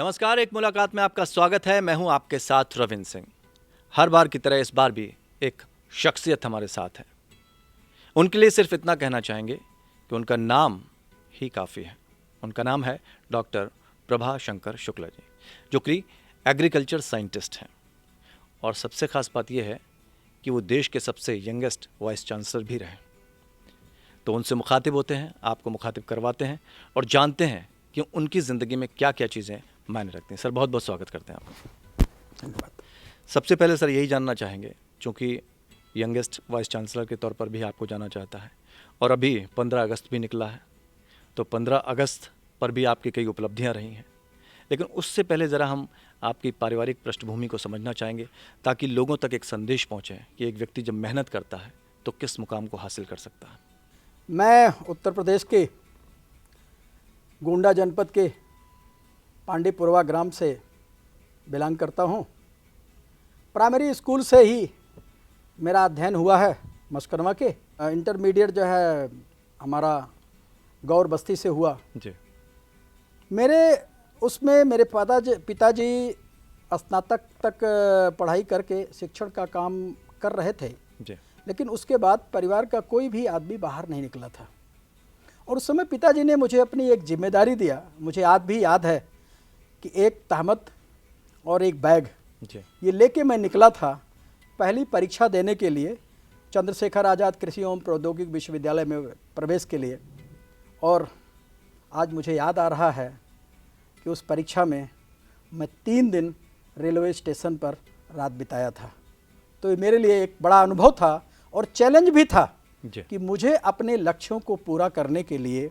नमस्कार, एक मुलाकात में आपका स्वागत है। मैं हूं आपके साथ रविंद्र सिंह। हर बार की तरह इस बार भी एक शख्सियत हमारे साथ है। उनके लिए सिर्फ इतना कहना चाहेंगे कि उनका नाम ही काफ़ी है। उनका नाम है डॉक्टर प्रभा शंकर शुक्ला जी, जो कि एग्रीकल्चर साइंटिस्ट हैं। और सबसे खास बात यह है कि वो देश के सबसे यंगेस्ट वाइस चांसलर भी रहे। तो उनसे मुखातिब होते हैं, आपको मुखातिब करवाते हैं और जानते हैं कि उनकी ज़िंदगी में क्या क्या चीज़ें मायने रखती हैं। सर, बहुत बहुत स्वागत करते हैं आपका। धन्यवाद। सबसे पहले सर यही जानना चाहेंगे, चूँकि यंगेस्ट वाइस चांसलर के तौर पर भी आपको जाना चाहता है और अभी 15 अगस्त भी निकला है, तो 15 अगस्त पर भी आपकी कई उपलब्धियां रही हैं। लेकिन उससे पहले ज़रा हम आपकी पारिवारिक पृष्ठभूमि को समझना चाहेंगे, ताकि लोगों तक एक संदेश पहुँचे कि एक व्यक्ति जब मेहनत करता है तो किस मुकाम को हासिल कर सकता है। मैं उत्तर प्रदेश के गोंडा जनपद के पांडेपुरवा ग्राम से बिलोंग करता हूँ। प्राइमरी स्कूल से ही मेरा अध्ययन हुआ है मस्करवा के। इंटरमीडिएट जो है हमारा गौर बस्ती से हुआ जी। उसमें मेरे पिताजी स्नातक तक पढ़ाई करके शिक्षण का काम कर रहे थे जी। लेकिन उसके बाद परिवार का कोई भी आदमी बाहर नहीं निकला था। और उस समय पिताजी ने मुझे अपनी एक जिम्मेदारी दिया। मुझे आज भी याद है कि एक तहमत और एक बैग जी। ये लेके मैं निकला था पहली परीक्षा देने के लिए, चंद्रशेखर आज़ाद कृषि एवं प्रौद्योगिकी विश्वविद्यालय में प्रवेश के लिए। और आज मुझे याद आ रहा है कि उस परीक्षा में मैं 3 दिन रेलवे स्टेशन पर रात बिताया था। तो ये मेरे लिए एक बड़ा अनुभव था और चैलेंज भी था कि मुझे अपने लक्ष्यों को पूरा करने के लिए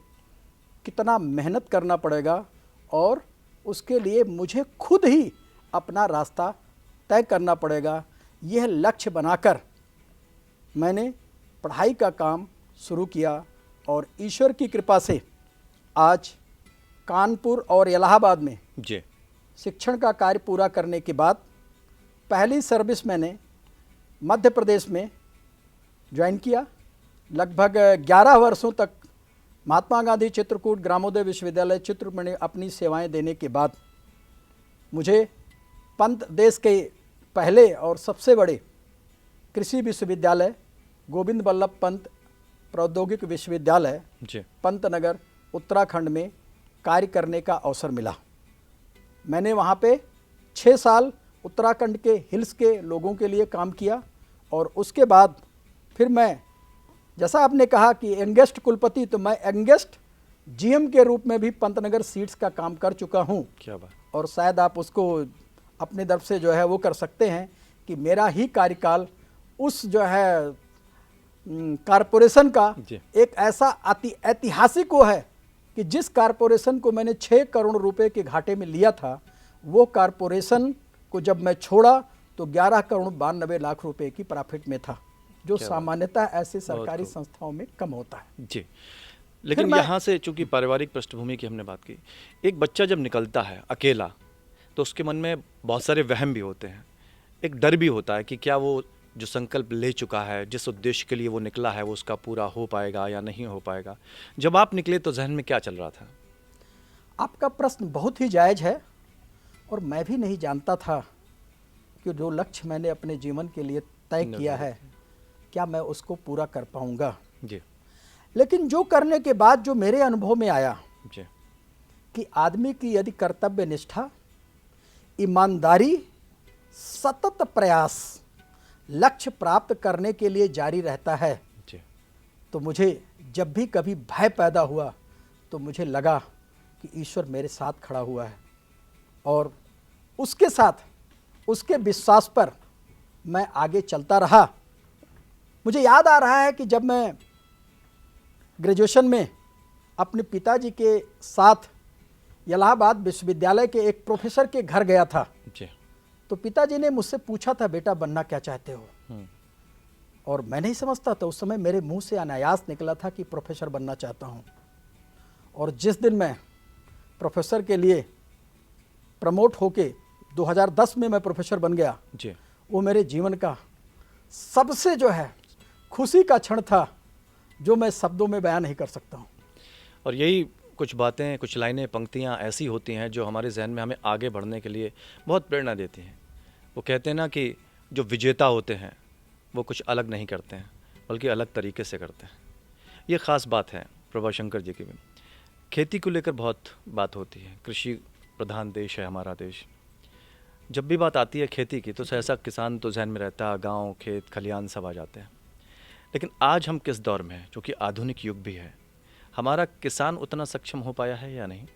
कितना मेहनत करना पड़ेगा और उसके लिए मुझे खुद ही अपना रास्ता तय करना पड़ेगा। यह लक्ष्य बनाकर मैंने पढ़ाई का काम शुरू किया और ईश्वर की कृपा से आज कानपुर और इलाहाबाद में जी। शिक्षण का कार्य पूरा करने के बाद पहली सर्विस मैंने मध्य प्रदेश में ज्वाइन किया। लगभग 11 वर्षों तक महात्मा गांधी चित्रकूट ग्रामोदय विश्वविद्यालय चित्रकूट में अपनी सेवाएं देने के बाद मुझे पंत देश के पहले और सबसे बड़े कृषि विश्वविद्यालय गोविंद बल्लभ पंत प्रौद्योगिक विश्वविद्यालय पंतनगर उत्तराखंड में कार्य करने का अवसर मिला। मैंने वहाँ पे 6 साल उत्तराखंड के हिल्स के लोगों के लिए काम किया और उसके बाद फिर मैं, जैसा आपने कहा कि यंगेस्ट कुलपति, तो मैं यंगेस्ट जीएम के रूप में भी पंतनगर सीट्स का काम कर चुका हूँ। क्या बात। और शायद आप उसको अपनी तरफ से जो है वो कर सकते हैं कि मेरा ही कार्यकाल उस जो है कारपोरेशन का एक ऐसा ऐतिहासिक वो है कि जिस कारपोरेशन को मैंने 6 करोड़ रुपए के घाटे में लिया था, वो कारपोरेशन को जब मैं छोड़ा तो 11 करोड़ 92 लाख रुपए की प्रॉफिट में था, जो सामान्यतः ऐसे सरकारी संस्थाओं में कम होता है। जी। लेकिन यहाँ से चूंकि पारिवारिक पृष्ठभूमि की हमने बात की, एक बच्चा जब निकलता है अकेला तो उसके मन में बहुत सारे वहम भी होते हैं, एक डर भी होता है कि क्या वो जो संकल्प ले चुका है, जिस उद्देश्य के लिए वो निकला है, वो उसका पूरा हो पाएगा या नहीं हो पाएगा। जब आप निकले तो जहन में क्या चल रहा था? आपका प्रश्न बहुत ही जायज़ है और मैं भी नहीं जानता था कि जो लक्ष्य मैंने अपने जीवन के लिए तय किया है क्या मैं उसको पूरा कर पाऊंगा। जी। लेकिन जो करने के बाद जो मेरे अनुभव में आया जी। कि आदमी की यदि कर्तव्य निष्ठा, ईमानदारी, सतत प्रयास लक्ष्य प्राप्त करने के लिए जारी रहता है जी। तो मुझे जब भी कभी भय पैदा हुआ तो मुझे लगा कि ईश्वर मेरे साथ खड़ा हुआ है और उसके साथ, उसके विश्वास पर मैं आगे चलता रहा। मुझे याद आ रहा है कि जब मैं ग्रेजुएशन में अपने पिताजी के साथ इलाहाबाद विश्वविद्यालय के एक प्रोफेसर के घर गया था जी। तो पिताजी ने मुझसे पूछा था, बेटा बनना क्या चाहते हो? और मैं नहीं समझता था, उस समय मेरे मुंह से अनायास निकला था कि प्रोफेसर बनना चाहता हूं। और जिस दिन मैं प्रोफेसर के लिए प्रमोट होके 2010 में मैं प्रोफेसर बन गया जी। वो मेरे जीवन का सबसे जो है खुशी का क्षण था, जो मैं शब्दों में बयान नहीं कर सकता हूँ। और यही कुछ बातें, कुछ लाइनें, पंक्तियाँ ऐसी होती हैं जो हमारे जहन में हमें आगे बढ़ने के लिए बहुत प्रेरणा देती हैं। वो कहते हैं ना कि जो विजेता होते हैं वो कुछ अलग नहीं करते हैं बल्कि अलग तरीके से करते हैं। ये ख़ास बात है प्रभाशंकर जी की भी। खेती को लेकर बहुत बात होती है, कृषि प्रधान देश है हमारा देश। जब भी बात आती है खेती की तो सहसा किसान तो जहन में रहता है, गांव, खेत, खलियान सब आ जाते हैं। लेकिन आज हम किस दौर में हैं, जो कि आधुनिक युग भी है, हमारा किसान उतना सक्षम हो पाया है या नहीं?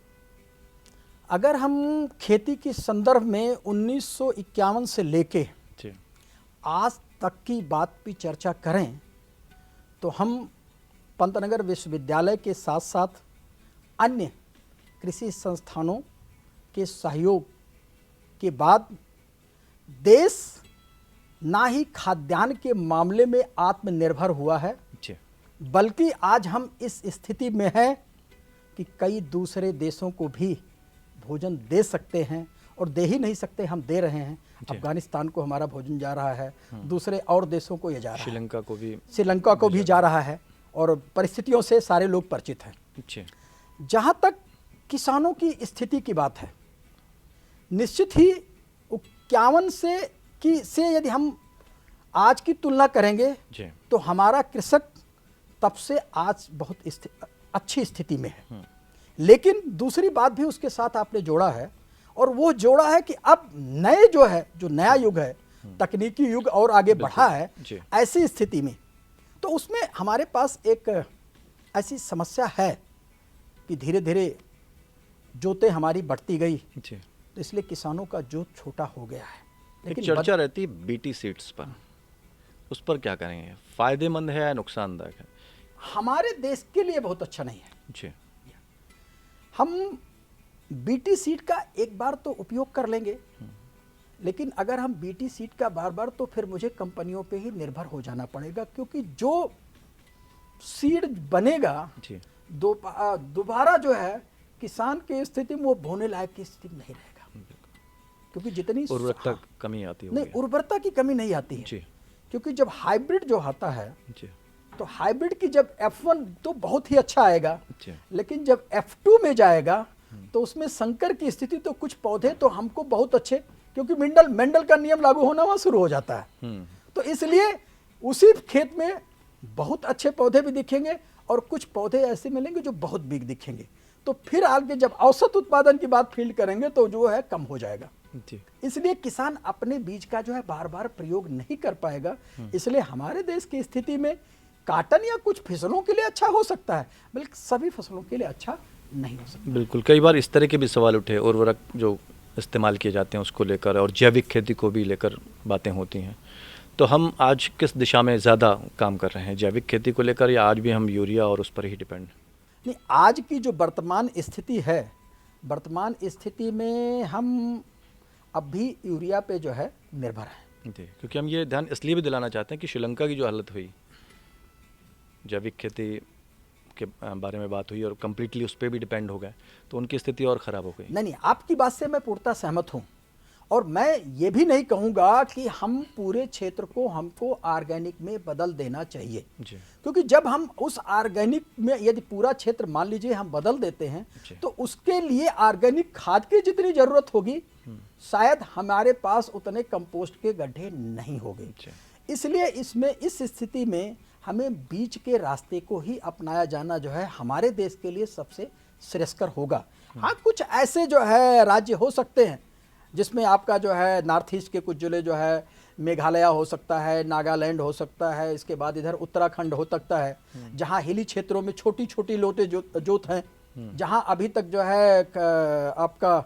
अगर हम खेती के संदर्भ में 1951 से लेके जी आज तक की बात पे चर्चा करें तो हम पंतनगर विश्वविद्यालय के साथ साथ अन्य कृषि संस्थानों के सहयोग के बाद देश ना ही खाद्यान्न के मामले में आत्मनिर्भर हुआ है, जी बल्कि आज हम इस स्थिति में हैं कि कई दूसरे देशों को भी भोजन दे सकते हैं, और दे ही नहीं सकते, हम दे रहे हैं। अफगानिस्तान को हमारा भोजन जा रहा है, दूसरे और देशों को ये जा रहा है, श्रीलंका को भी जा रहा है, और परिस्थितियों से सारे लोग परिचित हैं। जी जहाँ तक किसानों की स्थिति की बात है, निश्चित ही 51 से यदि हम आज की तुलना करेंगे जी तो हमारा कृषक तब से आज बहुत अच्छी स्थिति में है। लेकिन दूसरी बात भी उसके साथ आपने जोड़ा है, और वो जोड़ा है कि अब नए जो नया युग है, तकनीकी युग और आगे बढ़ा है, ऐसी स्थिति में तो उसमें हमारे पास एक ऐसी समस्या है कि धीरे धीरे जोतें हमारी बढ़ती गई, तो इसलिए किसानों का जोत छोटा हो गया है। लेकिन चर्चा रहती है बीटी सीड्स पर, उस पर क्या करेंगे? फायदेमंद है या नुकसानदायक है? हमारे देश के लिए बहुत अच्छा नहीं है जी। हम बीटी सीड का एक बार तो उपयोग कर लेंगे, लेकिन अगर हम बीटी सीड का बार बार, तो फिर मुझे कंपनियों पे ही निर्भर हो जाना पड़ेगा, क्योंकि जो सीड बनेगा दोबारा जो है किसान की स्थिति में वो बोने लायक की स्थिति नहीं रहेगा, क्योंकि जितनी उर्वरकता कमी आती है। नहीं, उर्वरता की कमी नहीं आती है, क्योंकि जब हाइब्रिड जो आता है तो हाइब्रिड की जब F1 तो बहुत ही अच्छा आएगा, लेकिन जब F2 में जाएगा तो उसमें संकर की स्थिति, तो कुछ पौधे तो हमको बहुत अच्छे, क्योंकि मेंडल का नियम लागू होना वहाँ शुरू हो जाता है, तो इसलिए उसी खेत में बहुत अच्छे पौधे भी दिखेंगे और कुछ पौधे ऐसे मिलेंगे जो बहुत बिग दिखेंगे। तो फिर आगे जब औसत उत्पादन की बात फील्ड करेंगे तो जो है कम हो जाएगा। इसलिए किसान अपने बीज का जो है बार बार प्रयोग नहीं कर पाएगा। इसलिए हमारे देश की स्थिति में काटन या कुछ फसलों के लिए अच्छा हो सकता है, बल्कि सभी फसलों के लिए अच्छा नहीं हो सकता। बिल्कुल, कई बार इस तरह के भी सवाल उठे, उर्वरक जो इस्तेमाल किए जाते हैं उसको लेकर, और जैविक खेती को भी लेकर बातें होती हैं। तो हम आज किस दिशा में ज़्यादा काम कर रहे हैं, जैविक खेती को लेकर, या आज भी हम यूरिया और उस पर ही डिपेंड? नहीं, आज की जो वर्तमान स्थिति है, वर्तमान स्थिति में हम अब भी यूरिया पे जो है निर्भर हैं। जी, क्योंकि हम ये ध्यान इसलिए भी दिलाना चाहते हैं कि श्रीलंका की जो हालत हुई, जैविक खेती के बारे में बात हुई और कम्प्लीटली उस पर भी डिपेंड हो गए, तो उनकी स्थिति और ख़राब हो गई। नहीं, आपकी बात से मैं पूर्णतः सहमत हूँ, और मैं ये भी नहीं कहूँगा कि हम पूरे क्षेत्र को हमको ऑर्गेनिक में बदल देना चाहिए जी। क्योंकि जब हम उस ऑर्गेनिक में यदि पूरा क्षेत्र मान लीजिए हम बदल देते हैं तो उसके लिए ऑर्गेनिक खाद की जितनी जरूरत होगी शायद हमारे पास उतने कंपोस्ट के गड्ढे नहीं होंगे। इसलिए इसमें इस स्थिति में हमें बीज के रास्ते को ही अपनाया जाना जो है हमारे देश के लिए सबसे श्रेयस्कर होगा। हाँ, कुछ ऐसे जो है राज्य हो सकते हैं जिसमें आपका जो है नॉर्थ ईस्ट के कुछ जिले जो है, मेघालय हो सकता है, नागालैंड हो सकता है, इसके बाद इधर उत्तराखंड हो सकता है, जहाँ हिली क्षेत्रों में छोटी छोटी लोटे जोत हैं, जहाँ अभी तक जो है आपका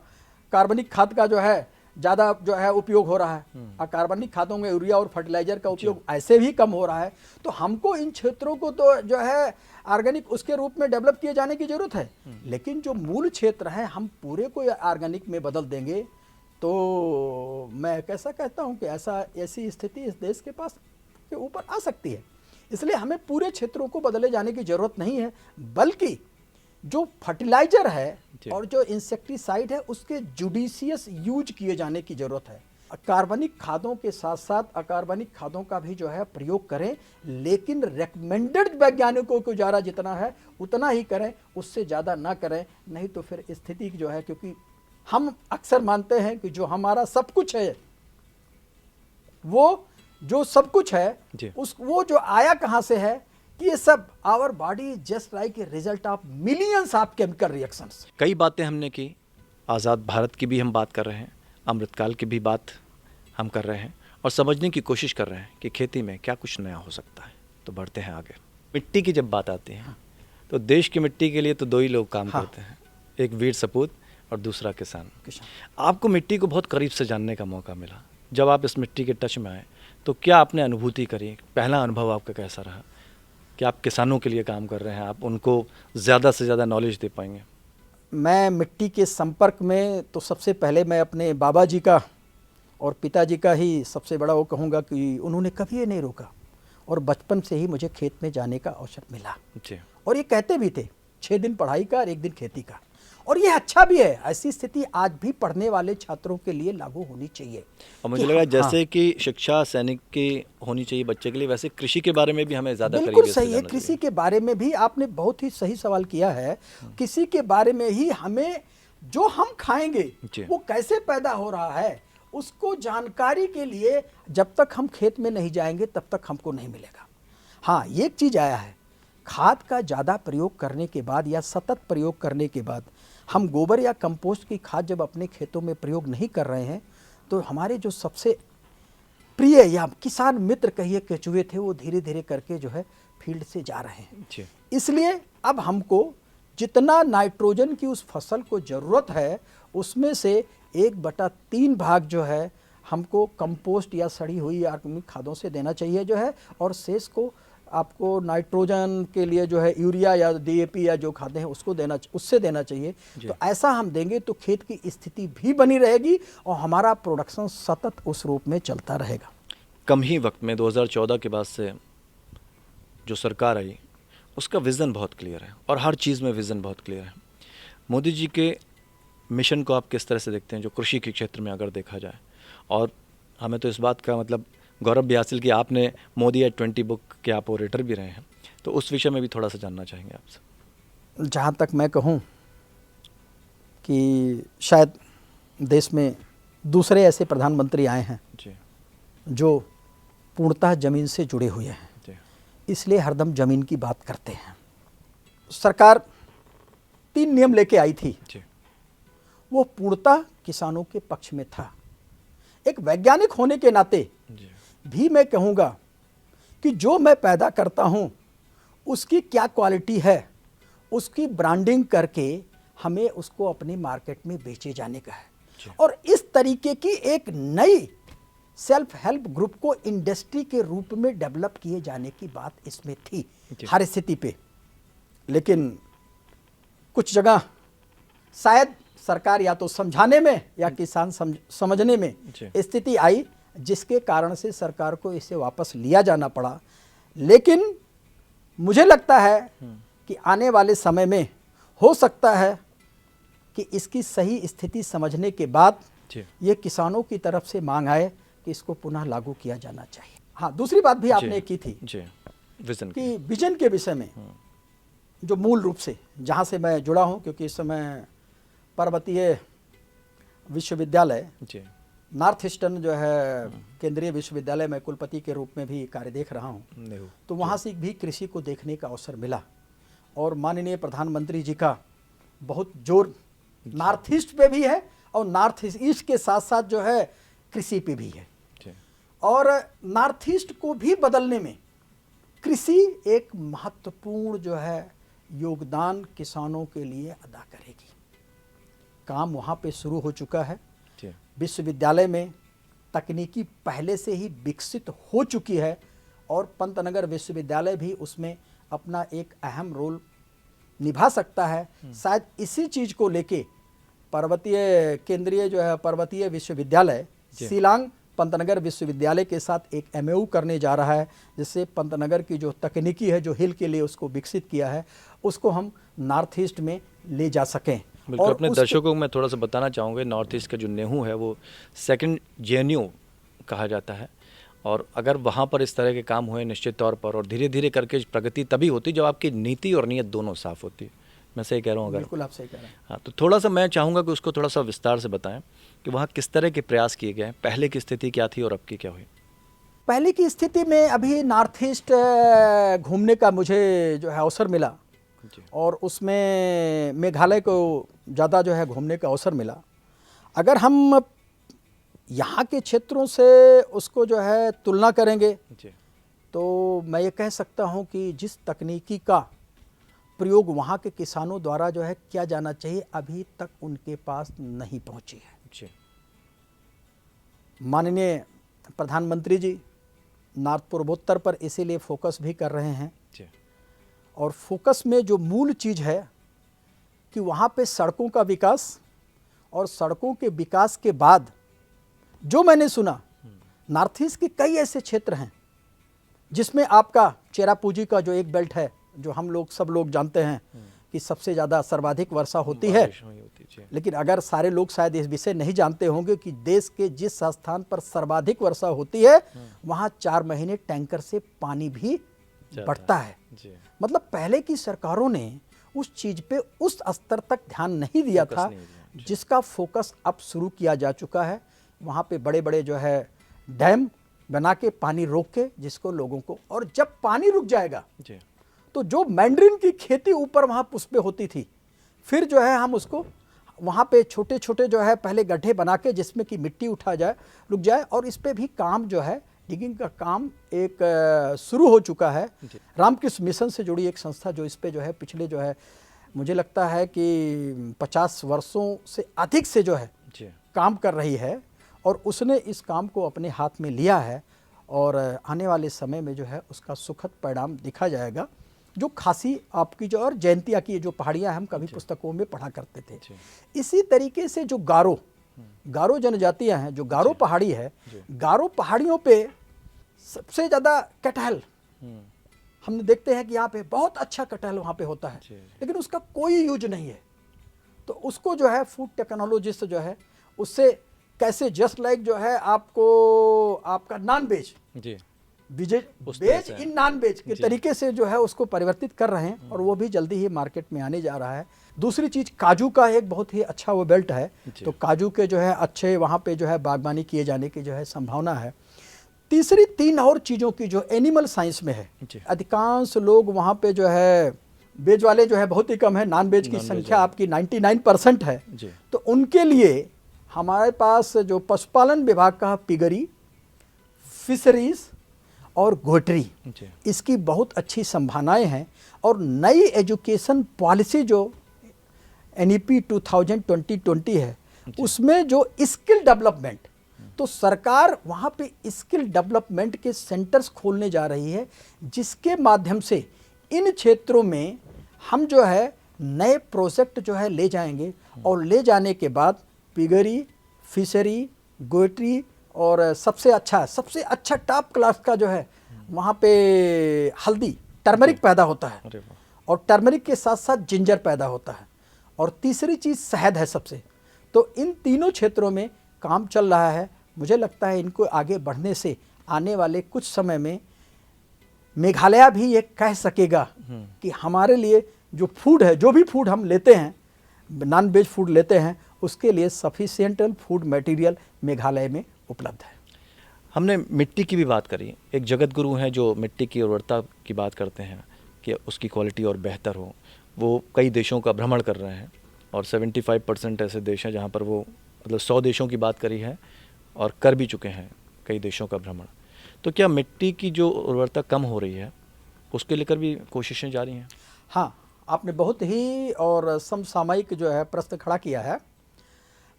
कार्बनिक खाद का जो है ज़्यादा जो है उपयोग हो रहा है, और कार्बनिक खादों में यूरिया और फर्टिलाइजर का उपयोग ऐसे भी कम हो रहा है। तो हमको इन क्षेत्रों को तो जो है ऑर्गेनिक उसके रूप में डेवलप किए जाने की जरूरत है, लेकिन जो मूल क्षेत्र है हम पूरे को ऑर्गेनिक में बदल देंगे तो मैं कैसा कहता हूं कि ऐसी स्थिति इस देश के पास के ऊपर आ सकती है। इसलिए हमें पूरे क्षेत्रों को बदले जाने की जरूरत नहीं है, बल्कि जो फर्टिलाइजर है और जो इंसेक्टिसाइड है उसके जुडिशियस यूज किए जाने की जरूरत है। कार्बनिक खादों के साथ साथ अकार्बनिक खादों का भी जो है प्रयोग करें, लेकिन रेकमेंडेड वैज्ञानिकों को द्वारा जितना है उतना ही करें, उससे ज़्यादा ना करें। नहीं तो फिर स्थिति जो है, क्योंकि हम अक्सर मानते हैं कि जो हमारा सब कुछ है, वो जो सब कुछ है वो जो आया कहाँ से है कि ये सब our body just like a result of millions of chemical reactions. कई बातें हमने की, आज़ाद भारत की भी हम बात कर रहे हैं, अमृतकाल की भी बात हम कर रहे हैं और समझने की कोशिश कर रहे हैं कि खेती में क्या कुछ नया हो सकता है। तो बढ़ते हैं आगे। मिट्टी की जब बात आती है तो देश की मिट्टी के लिए तो दो ही लोग काम करते हैं, एक वीर सपूत और दूसरा किसान। आपको मिट्टी को बहुत करीब से जानने का मौका मिला, जब आप इस मिट्टी के टच में आए तो क्या आपने अनुभूति करी? पहला अनुभव आपका कैसा रहा कि आप किसानों के लिए काम कर रहे हैं, आप उनको ज़्यादा से ज़्यादा नॉलेज दे पाएंगे? मैं मिट्टी के संपर्क में तो सबसे पहले मैं अपने बाबा जी का और पिताजी का ही सबसे बड़ा वो कहूँगा कि उन्होंने कभी ये नहीं रोका और बचपन से ही मुझे खेत में जाने का अवसर मिला। और ये कहते भी थे 6 दिन पढ़ाई का और 1 दिन खेती का, और ये अच्छा भी है। ऐसी स्थिति आज भी पढ़ने वाले छात्रों के लिए लागू होनी चाहिए। और मुझे लगा जैसे कि शिक्षा सैनिक की होनी चाहिए बच्चे के लिए, वैसे कृषि के बारे में भी हमें ज़्यादा बिल्कुल सही है। कृषि के बारे में भी आपने बहुत ही सही सवाल किया है। कृषि के बारे में ही हमें जो हम खाएंगे वो कैसे पैदा हो रहा है, उसको जानकारी के लिए जब तक हम खेत में नहीं जाएंगे तब तक हमको नहीं मिलेगा। हाँ, ये एक चीज़ आया है, खाद का ज़्यादा प्रयोग करने के बाद या सतत प्रयोग करने के बाद हम गोबर या कंपोस्ट की खाद जब अपने खेतों में प्रयोग नहीं कर रहे हैं तो हमारे जो सबसे प्रिय या किसान मित्र कहिए केचुए थे, वो धीरे धीरे करके जो है फील्ड से जा रहे हैं। इसलिए अब हमको जितना नाइट्रोजन की उस फसल को ज़रूरत है उसमें से 1/3 भाग जो है हमको कंपोस्ट या सड़ी हुई ऑर्गेनिक खादों से देना चाहिए जो है, और शेष को आपको नाइट्रोजन के लिए जो है यूरिया या डीएपी या जो खादें हैं उससे देना चाहिए। तो ऐसा हम देंगे तो खेत की स्थिति भी बनी रहेगी और हमारा प्रोडक्शन सतत उस रूप में चलता रहेगा। कम ही वक्त में 2014 के बाद से जो सरकार आई उसका विज़न बहुत क्लियर है और हर चीज़ में विज़न बहुत क्लियर है। मोदी जी के मिशन को आप किस तरह से देखते हैं, जो कृषि के क्षेत्र में अगर देखा जाए? और हमें तो इस बात का मतलब गौरव भी हासिल कि आपने मोदी एट 20 बुक के आप ऑरेटर भी रहे हैं, तो उस विषय में भी थोड़ा सा जानना चाहेंगे आपसे। जहाँ तक मैं कहूँ कि शायद देश में दूसरे ऐसे प्रधानमंत्री आए हैं जो पूर्णतः ज़मीन से जुड़े हुए हैं, इसलिए हरदम ज़मीन की बात करते हैं। सरकार 3 नियम लेके आई थी, वो पूर्णतः किसानों के पक्ष में था। एक वैज्ञानिक होने के नाते भी मैं कहूँगा कि जो मैं पैदा करता हूँ उसकी क्या क्वालिटी है, उसकी ब्रांडिंग करके हमें उसको अपने मार्केट में बेचे जाने का है। और इस तरीके की एक नई सेल्फ हेल्प ग्रुप को इंडस्ट्री के रूप में डेवलप किए जाने की बात इसमें थी हर स्थिति पे। लेकिन कुछ जगह शायद सरकार या तो समझाने में या किसान समझने में स्थिति आई, जिसके कारण से सरकार को इसे वापस लिया जाना पड़ा। लेकिन मुझे लगता है कि आने वाले समय में हो सकता है कि इसकी सही स्थिति समझने के बाद ये किसानों की तरफ से मांग आए कि इसको पुनः लागू किया जाना चाहिए। हाँ, दूसरी बात भी आपने की थी कि विजन के विषय में, जो मूल रूप से जहाँ से मैं जुड़ा हूँ, क्योंकि इस समय पर्वतीय विश्वविद्यालय नॉर्थ ईस्टर्न जो है केंद्रीय विश्वविद्यालय में कुलपति के रूप में भी कार्य देख रहा हूँ, तो वहाँ से भी कृषि को देखने का अवसर मिला। और माननीय प्रधानमंत्री जी का बहुत जोर नॉर्थ ईस्ट पे भी है और नॉर्थ ईस्ट के साथ साथ जो है कृषि पे भी है। और नॉर्थ ईस्ट को भी बदलने में कृषि एक महत्वपूर्ण जो है योगदान किसानों के लिए अदा करेगी। काम वहाँ पे शुरू हो चुका है। विश्वविद्यालय में तकनीकी पहले से ही विकसित हो चुकी है और पंतनगर विश्वविद्यालय भी उसमें अपना एक अहम रोल निभा सकता है। शायद इसी चीज़ को लेके पर्वतीय केंद्रीय जो है पर्वतीय विश्वविद्यालय शिलांग पंतनगर विश्वविद्यालय के साथ एक एमओयू करने जा रहा है, जिससे पंतनगर की जो तकनीकी है, जो हिल के लिए उसको विकसित किया है, उसको हम नॉर्थ ईस्ट में ले जा सकें। बिल्कुल। और अपने उसके- दर्शकों को मैं थोड़ा सा बताना चाहूँगा, नॉर्थ ईस्ट का जो नेहू है वो सेकंड जेएनयू कहा जाता है, और अगर वहाँ पर इस तरह के काम हुए निश्चित तौर पर, और धीरे धीरे करके प्रगति तभी होती जब आपकी नीति और नीयत दोनों साफ होती है। मैं सही कह रहा हूँ अगर? बिल्कुल आप सही कह रहे हैं। हाँ, तो थोड़ा सा मैं चाहूँगा कि उसको थोड़ा सा विस्तार से बताएं कि वहाँ किस तरह के प्रयास किए गए, पहले की स्थिति क्या थी और अब की क्या हुई। पहले की स्थिति में अभी नॉर्थ ईस्ट घूमने का मुझे जो है अवसर मिला, जी और उसमें मेघालय को ज़्यादा जो है घूमने का अवसर मिला। अगर हम यहाँ के क्षेत्रों से उसको जो है तुलना करेंगे जी तो मैं ये कह सकता हूँ कि जिस तकनीकी का प्रयोग वहाँ के किसानों द्वारा जो है किया जाना चाहिए, अभी तक उनके पास नहीं पहुँची है। जी माननीय प्रधानमंत्री जी नॉर्थ पूर्वोत्तर पर इसीलिए फोकस भी कर रहे हैं, जी और फोकस में जो मूल चीज़ है कि वहाँ पे सड़कों का विकास, और सड़कों के विकास के बाद जो मैंने सुना, नॉर्थ ईस्ट के कई ऐसे क्षेत्र हैं जिसमें आपका चेरापूंजी का जो एक बेल्ट है, जो हम लोग सब लोग जानते हैं कि सबसे ज़्यादा सर्वाधिक वर्षा होती है। बारिश हुई होती, जी लेकिन अगर सारे लोग शायद इस विषय नहीं जानते होंगे कि देश के जिस स्थान पर सर्वाधिक वर्षा होती है वहाँ 4 महीने टैंकर से पानी भी जाता बढ़ता है। जी मतलब पहले की सरकारों ने उस चीज़ पे उस स्तर तक ध्यान नहीं दिया फोकस था, नहीं दिया, जिसका फोकस अब शुरू किया जा चुका है। वहाँ पे बड़े बड़े जो है डैम बना के पानी रोक के, जिसको लोगों को, और जब पानी रुक जाएगा जी तो जो मैंड्रिन की खेती ऊपर वहाँ पुष्प पे होती थी, फिर जो है हम उसको वहाँ पे छोटे छोटे जो है पहले गड्ढे बना के जिसमें कि मिट्टी उठा जाए, रुक जाए, और इस पे भी काम जो है डिगिंग का काम एक शुरू हो चुका है। रामकृष्ण मिशन से जुड़ी एक संस्था जो इस पे जो है पिछले जो है मुझे लगता है कि 50 वर्षों से अधिक से जो है जी काम कर रही है, और उसने इस काम को अपने हाथ में लिया है, और आने वाले समय में जो है उसका सुखद परिणाम दिखा जाएगा। जो खासी आपकी जो और जयंतिया की जो पहाड़ियाँ हम कभी पुस्तकों में पढ़ा करते थे, इसी तरीके से जो गारो जनजातियाँ हैं, जो गारो पहाड़ी है, गारो पहाड़ियों पे सबसे ज़्यादा कटहल हमने देखते हैं कि यहाँ पे बहुत अच्छा कटहल वहाँ पे होता है, लेकिन उसका कोई यूज नहीं है। तो उसको जो है फूड टेक्नोलॉजिस्ट जो है उससे कैसे जस्ट लाइक जो है आपको आपका नॉन वेज जी वेज इन नॉन वेज के तरीके से जो है उसको परिवर्तित कर रहे हैं, और वो भी जल्दी ही मार्केट में आने जा रहा है। दूसरी चीज काजू का एक बहुत ही अच्छा वो बेल्ट है, तो काजू के जो है अच्छे वहाँ पे जो है बागवानी किए जाने की जो है संभावना है। तीसरी 3 और चीज़ों की जो एनिमल साइंस में है, अधिकांश लोग वहाँ पे जो है वेज वाले जो है बहुत ही कम है, नॉन वेज की संख्या आपकी 99% है। तो उनके लिए हमारे पास जो पशुपालन विभाग का पिगरी, फिशरीज और गोटरी, इसकी बहुत अच्छी संभावनाएं हैं। और नई एजुकेशन पॉलिसी जो NEP 2020 है, उसमें जो स्किल डेवलपमेंट, तो सरकार वहाँ पे स्किल डेवलपमेंट के सेंटर्स खोलने जा रही है, जिसके माध्यम से इन क्षेत्रों में हम जो है नए प्रोजेक्ट जो है ले जाएंगे, और ले जाने के बाद पिगरी, फिशरी, गोटरी और सबसे अच्छा टॉप क्लास का जो है वहाँ पे हल्दी टर्मरिक पैदा होता है, और टर्मरिक के साथ साथ जिंजर पैदा होता है, और तीसरी चीज़ शहद है सबसे। तो इन तीनों क्षेत्रों में काम चल रहा है। मुझे लगता है इनको आगे बढ़ने से आने वाले कुछ समय में मेघालय भी ये कह सकेगा कि हमारे लिए जो फूड है, जो भी फूड हम लेते हैं, नॉन वेज फूड लेते हैं, उसके लिए सफिशिएंट फूड मटेरियल मेघालय में उपलब्ध है। हमने मिट्टी की भी बात करी। एक जगत गुरु हैं जो मिट्टी की उर्वरता की बात करते हैं कि उसकी क्वालिटी और बेहतर हो। वो कई देशों का भ्रमण कर रहे हैं, और 75% ऐसे देश हैं जहाँ पर वो, मतलब 100 देशों की बात करी है और कर भी चुके हैं कई देशों का भ्रमण। तो क्या मिट्टी की जो उर्वरता कम हो रही है उसके लेकर भी कोशिशें जारी हैं? हाँ, आपने बहुत ही और समसामयिक जो है प्रश्न खड़ा किया है।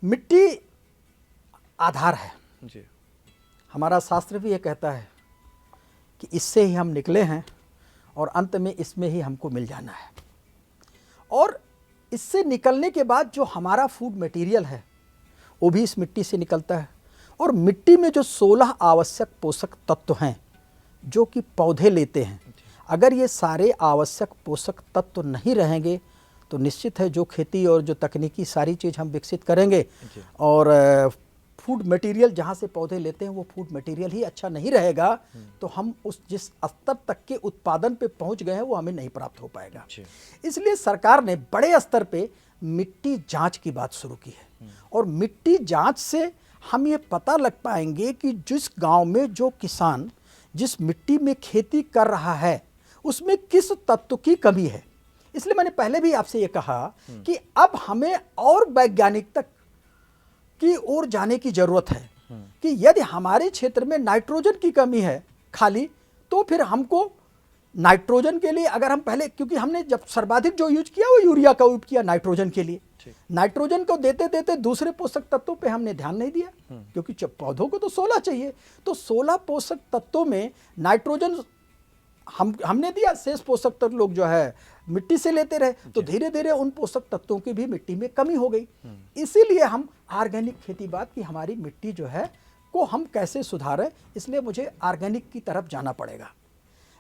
मिट्टी आधार है जी। हमारा शास्त्र भी ये कहता है कि इससे ही हम निकले हैं, और अंत में इसमें ही हमको मिल जाना है। और इससे निकलने के बाद जो हमारा फूड मटेरियल है वो भी इस मिट्टी से निकलता है। और मिट्टी में जो 16 आवश्यक पोषक तत्व हैं जो कि पौधे लेते हैं, अगर ये सारे आवश्यक पोषक तत्व नहीं रहेंगे तो निश्चित है जो खेती और जो तकनीकी सारी चीज़ हम विकसित करेंगे जी। और फूड मटेरियल जहाँ से पौधे लेते हैं वो फूड मटेरियल ही अच्छा नहीं रहेगा तो हम उस जिस स्तर तक के उत्पादन पे पहुँच गए हैं वो हमें नहीं प्राप्त हो पाएगा। जी। इसलिए सरकार ने बड़े स्तर पे मिट्टी जांच की बात शुरू की है और मिट्टी जांच से हम ये पता लग पाएंगे कि जिस गांव में जो किसान जिस मिट्टी में खेती कर रहा है उसमें किस तत्व की कमी है। इसलिए मैंने पहले भी आपसे ये कहा कि अब हमें और वैज्ञानिक तक की ओर जाने की जरूरत है कि यदि हमारे क्षेत्र में नाइट्रोजन की कमी है खाली तो फिर हमको नाइट्रोजन के लिए अगर हम पहले क्योंकि हमने जब सर्वाधिक जो यूज किया वो यूरिया का उपयोग किया नाइट्रोजन के लिए। नाइट्रोजन को देते देते दूसरे पोषक तत्वों पे हमने ध्यान नहीं दिया क्योंकि जब पौधों को तो 16 चाहिए तो 16 पोषक तत्वों में नाइट्रोजन हमने दिया, शेष पोषक तत्व लोग जो है मिट्टी से लेते रहे तो धीरे धीरे उन पोषक तत्वों की भी मिट्टी में कमी हो गई। इसीलिए हम ऑर्गेनिक खेती बात की हमारी मिट्टी जो है को हम कैसे सुधारें, इसलिए मुझे ऑर्गेनिक की तरफ जाना पड़ेगा।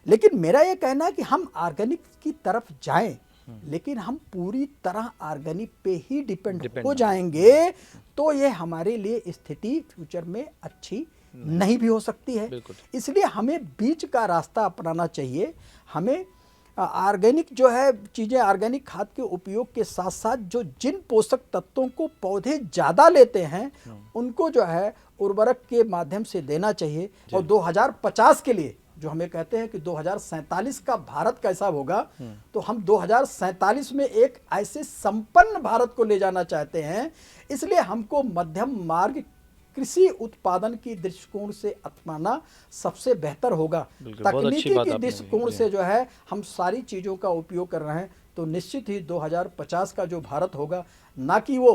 लेकिन मेरा ये कहना है कि हम ऑर्गेनिक की तरफ जाएं लेकिन हम पूरी तरह ऑर्गेनिक पे ही डिपेंड हो जाएंगे तो ये हमारे लिए स्थिति फ्यूचर में अच्छी नहीं भी हो सकती है। इसलिए हमें बीच का रास्ता अपनाना चाहिए। हमें ऑर्गेनिक जो है चीज़ें ऑर्गेनिक खाद के उपयोग के साथ साथ जो जिन पोषक तत्वों को पौधे ज़्यादा लेते हैं उनको जो है उर्वरक के माध्यम से देना चाहिए। और 2050 के लिए जो हमें कहते हैं कि 2047 का भारत कैसा होगा तो हम 2047 में एक ऐसे संपन्न भारत को ले जाना चाहते हैं। इसलिए हमको मध्यम मार्ग कृषि उत्पादन की दृष्टिकोण से अपनाना सबसे बेहतर होगा। तकनीकी की दृष्टिकोण से जो है हम सारी चीज़ों का उपयोग कर रहे हैं तो निश्चित ही 2050 का जो भारत होगा ना कि वो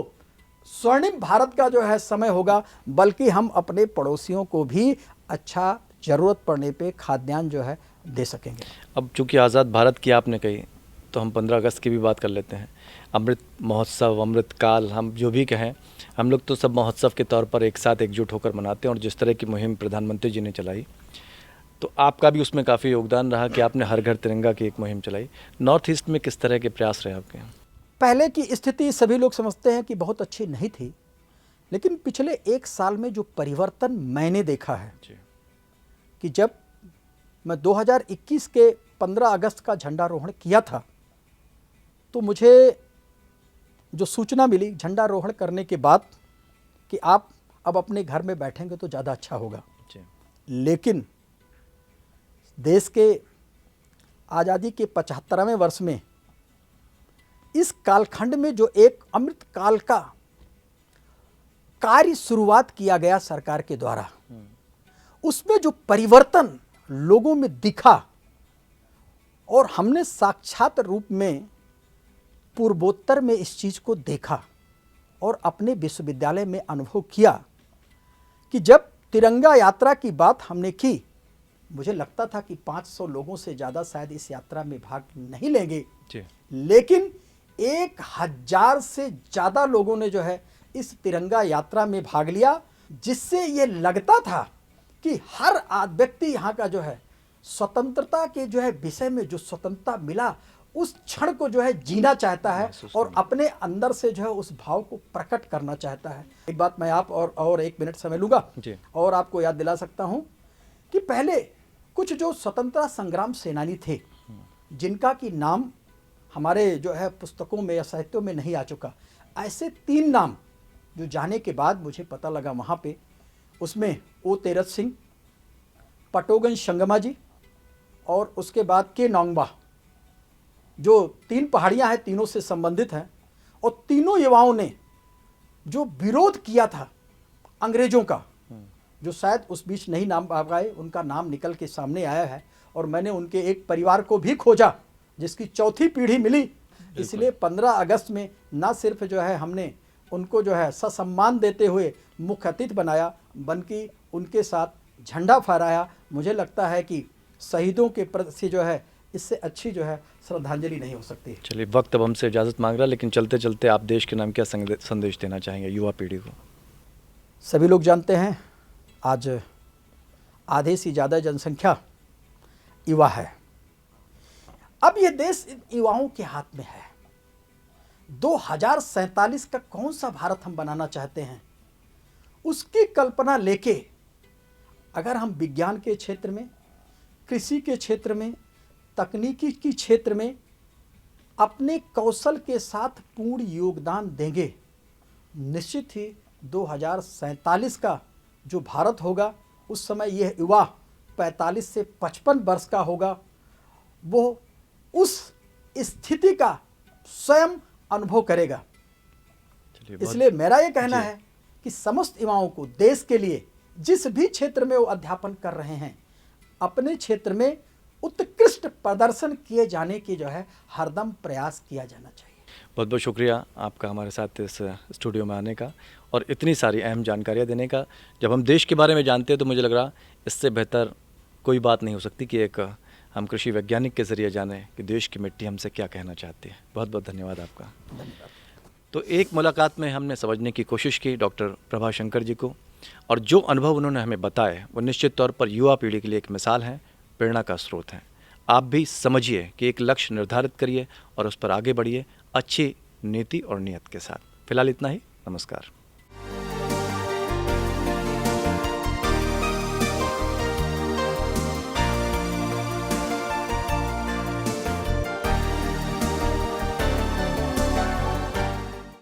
स्वर्णिम भारत का जो है समय होगा बल्कि हम अपने पड़ोसियों को भी अच्छा ज़रूरत पड़ने पे खाद्यान्न जो है दे सकेंगे। अब चूंकि आज़ाद भारत की आपने कही तो हम 15 अगस्त की भी बात कर लेते हैं। अमृत महोत्सव, अमृत काल, हम जो भी कहें, हम लोग तो सब महोत्सव के तौर पर एक साथ एकजुट होकर मनाते हैं। और जिस तरह की मुहिम प्रधानमंत्री जी ने चलाई तो आपका भी उसमें काफ़ी योगदान रहा कि आपने हर घर तिरंगा की एक मुहिम चलाई। नॉर्थ ईस्ट में किस तरह के प्रयास रहे आपके? पहले की स्थिति सभी लोग समझते हैं कि बहुत अच्छी नहीं थी, लेकिन पिछले एक साल में जो परिवर्तन मैंने देखा है कि जब मैं 2021 के 15 अगस्त का झंडारोहण किया था तो मुझे जो सूचना मिली झंडारोहण करने के बाद कि आप अब अपने घर में बैठेंगे तो ज़्यादा अच्छा होगा। लेकिन देश के आज़ादी के 75वें वर्ष में इस कालखंड में जो एक अमृत काल का कार्य शुरुआत किया गया सरकार के द्वारा, उसमें जो परिवर्तन लोगों में दिखा और हमने साक्षात रूप में पूर्वोत्तर में इस चीज़ को देखा और अपने विश्वविद्यालय में अनुभव किया कि जब तिरंगा यात्रा की बात हमने की, मुझे लगता था कि 500 लोगों से ज़्यादा शायद इस यात्रा में भाग नहीं लेंगे, लेकिन 1000 से ज़्यादा लोगों ने जो है इस तिरंगा यात्रा में भाग लिया, जिससे ये लगता था कि हर व्यक्ति यहाँ का जो है स्वतंत्रता के जो है विषय में जो स्वतंत्रता मिला उस क्षण को जो है जीना चाहता है और अपने अंदर से जो है उस भाव को प्रकट करना चाहता है। एक बात मैं आप और 1 मिनट समय लूँगा और आपको याद दिला सकता हूँ कि पहले कुछ जो स्वतंत्रता संग्राम सेनानी थे जिनका कि नाम हमारे जो है पुस्तकों में या साहित्यों में नहीं आ चुका, ऐसे 3 नाम जो जाने के बाद मुझे पता लगा वहाँ पे, उसमें ओ तेरथ सिंह, पटोगन संगमा जी और उसके बाद के नौंगबा, जो 3 पहाड़ियाँ हैं तीनों से संबंधित हैं और तीनों युवाओं ने जो विरोध किया था अंग्रेजों का, जो शायद उस बीच नहीं नाम आ गए, उनका नाम निकल के सामने आया है और मैंने उनके एक परिवार को भी खोजा जिसकी 4थी पीढ़ी मिली। इसलिए 15 अगस्त में ना सिर्फ जो है हमने उनको जो है ससम्मान देते हुए मुख्य अतिथि बनाया बल्कि उनके साथ झंडा फहराया। मुझे लगता है कि शहीदों के प्रति जो है इससे अच्छी जो है श्रद्धांजलि नहीं हो सकती। चलिए, वक्त अब हमसे इजाज़त मांग रहा है, लेकिन चलते चलते आप देश के नाम क्या संदेश देना चाहेंगे युवा पीढ़ी को? सभी लोग जानते हैं आज आधे से ज़्यादा जनसंख्या युवा है। अब ये देश युवाओं के हाथ में है 2047 का कौन सा भारत हम बनाना चाहते हैं, उसकी कल्पना लेके अगर हम विज्ञान के क्षेत्र में, कृषि के क्षेत्र में, तकनीकी के क्षेत्र में अपने कौशल के साथ पूर्ण योगदान देंगे, निश्चित ही 2047 का जो भारत होगा, उस समय यह युवा 45 से 55 वर्ष का होगा, वो उस स्थिति का स्वयं अनुभव करेगा। इसलिए मेरा ये कहना है कि समस्त युवाओं को देश के लिए जिस भी क्षेत्र में वो अध्यापन कर रहे हैं, अपने क्षेत्र में उत्कृष्ट प्रदर्शन किए जाने की जो है हरदम प्रयास किया जाना चाहिए। बहुत बहुत शुक्रिया आपका हमारे साथ इस स्टूडियो में आने का और इतनी सारी अहम जानकारियाँ देने का। जब हम देश के बारे में जानते हैं तो मुझे लग रहा इससे बेहतर कोई बात नहीं हो सकती कि एक हम कृषि वैज्ञानिक के ज़रिए जानें कि देश की मिट्टी हमसे क्या कहना चाहती है। बहुत बहुत धन्यवाद आपका। धन्यवाद। तो एक मुलाकात में हमने समझने की कोशिश की डॉक्टर प्रभाशंकर जी को, और जो अनुभव उन्होंने हमें बताए वो निश्चित तौर पर युवा पीढ़ी के लिए एक मिसाल है, प्रेरणा का स्रोत है। आप भी समझिए कि एक लक्ष्य निर्धारित करिए और उस पर आगे बढ़िए अच्छी नीति और नियत के साथ। फिलहाल इतना ही। नमस्कार।